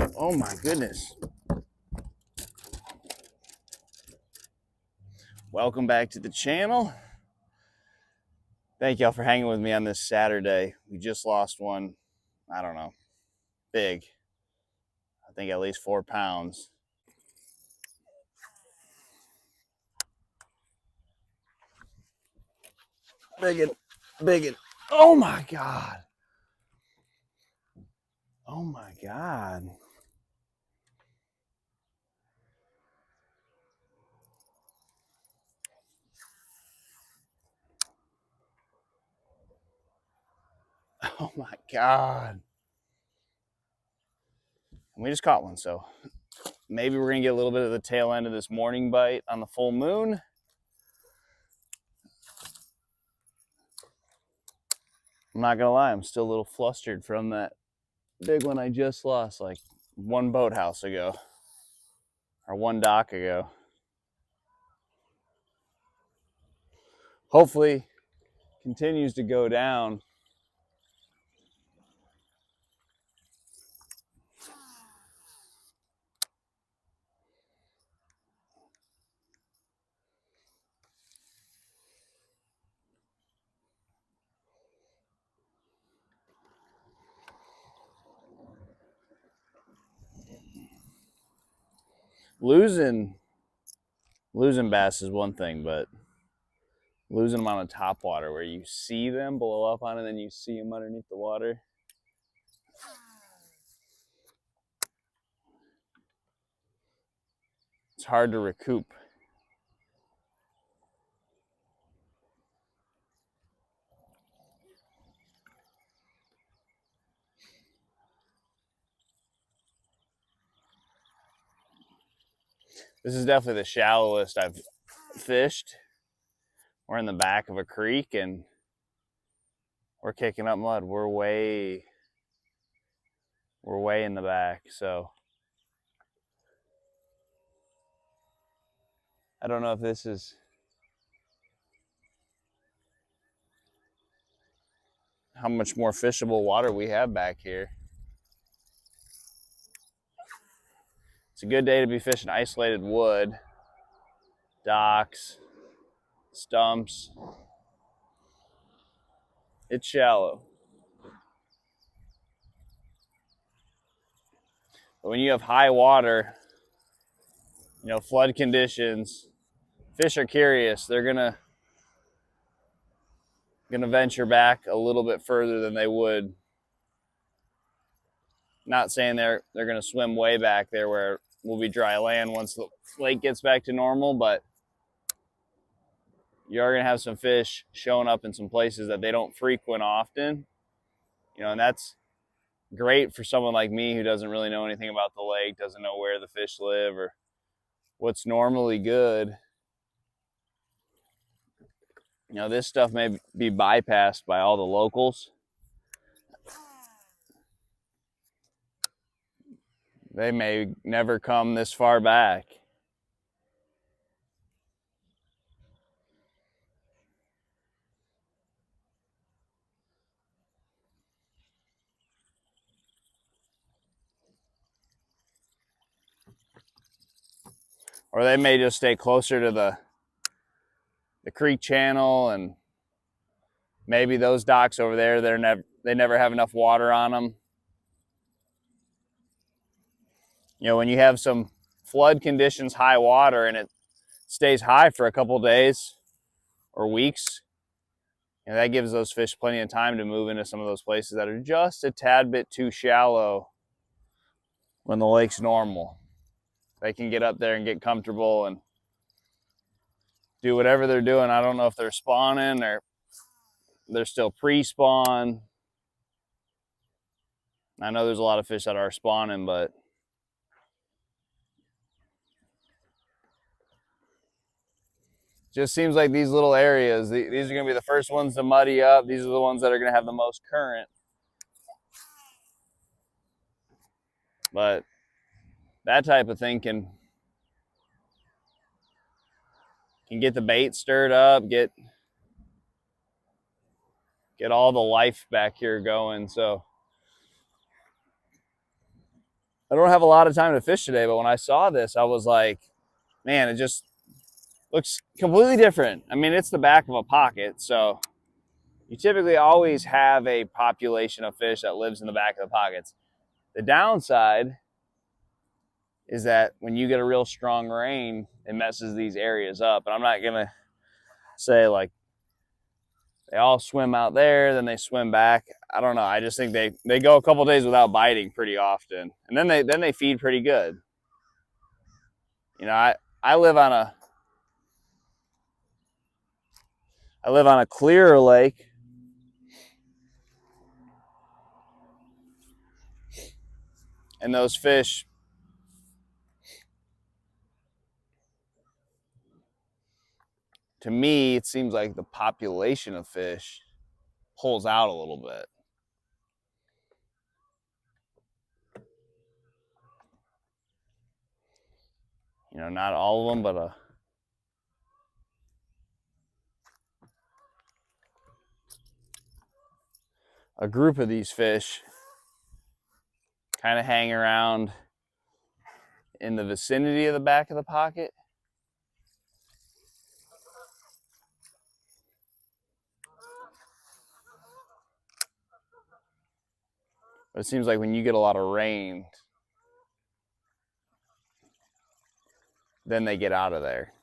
Oh my goodness. Welcome back to the channel. Thank y'all for hanging with me on this Saturday. We just lost one, I don't know, big. I think at least 4 pounds. Biggin. Oh my God. Oh my God. Oh my God. And we just caught one, so maybe we're gonna get a little bit of the tail end of this morning bite on the full moon. I'm not gonna lie, I'm still a little flustered from that big one I just lost like one boathouse ago, or one dock ago. Hopefully continues to go down. Losing bass is one thing, but losing them on a top water where you see them blow up on it and then you see them underneath the water. It's hard to recoup. This is definitely the shallowest I've fished. We're in the back of a creek and we're kicking up mud. We're way in the back, so I don't know if this is how much more fishable water we have back here. It's a good day to be fishing isolated wood, docks, stumps. It's shallow. But when you have high water, you know, flood conditions, fish are curious. They're gonna venture back a little bit further than they would. Not saying they're gonna swim way back there where will be dry land once the lake gets back to normal, but you are gonna have some fish showing up in some places that they don't frequent often. You know, and that's great for someone like me who doesn't really know anything about the lake, doesn't know where the fish live or what's normally good. You know, this stuff may be bypassed by all the locals. They may never come this far back. Or they may just stay closer to the creek channel, and maybe those docks over there, they never have enough water on them. You know, when you have some flood conditions, high water, and it stays high for a couple days or weeks, and that gives those fish plenty of time to move into some of those places that are just a tad bit too shallow when the lake's normal. They can get up there and get comfortable and do whatever they're doing. I don't know if they're spawning or they're still pre-spawn. I know there's a lot of fish that are spawning, but just seems like these little areas, these are going to be the first ones to muddy up. These are the ones that are going to have the most current. But that type of thing can get the bait stirred up, get all the life back here going. So I don't have a lot of time to fish today, but when I saw this, I was like, man, it just looks completely different. I mean, it's the back of a pocket, so you typically always have a population of fish that lives in the back of the pockets. The downside is that when you get a real strong rain, it messes these areas up. And I'm not going to say like they all swim out there, then they swim back. I don't know. I just think they go a couple days without biting pretty often. And then they feed pretty good. You know, I live on a clearer lake. And those fish, to me, it seems like the population of fish pulls out a little bit. You know, not all of them, but a group of these fish kind of hang around in the vicinity of the back of the pocket. But it seems like when you get a lot of rain, then they get out of there.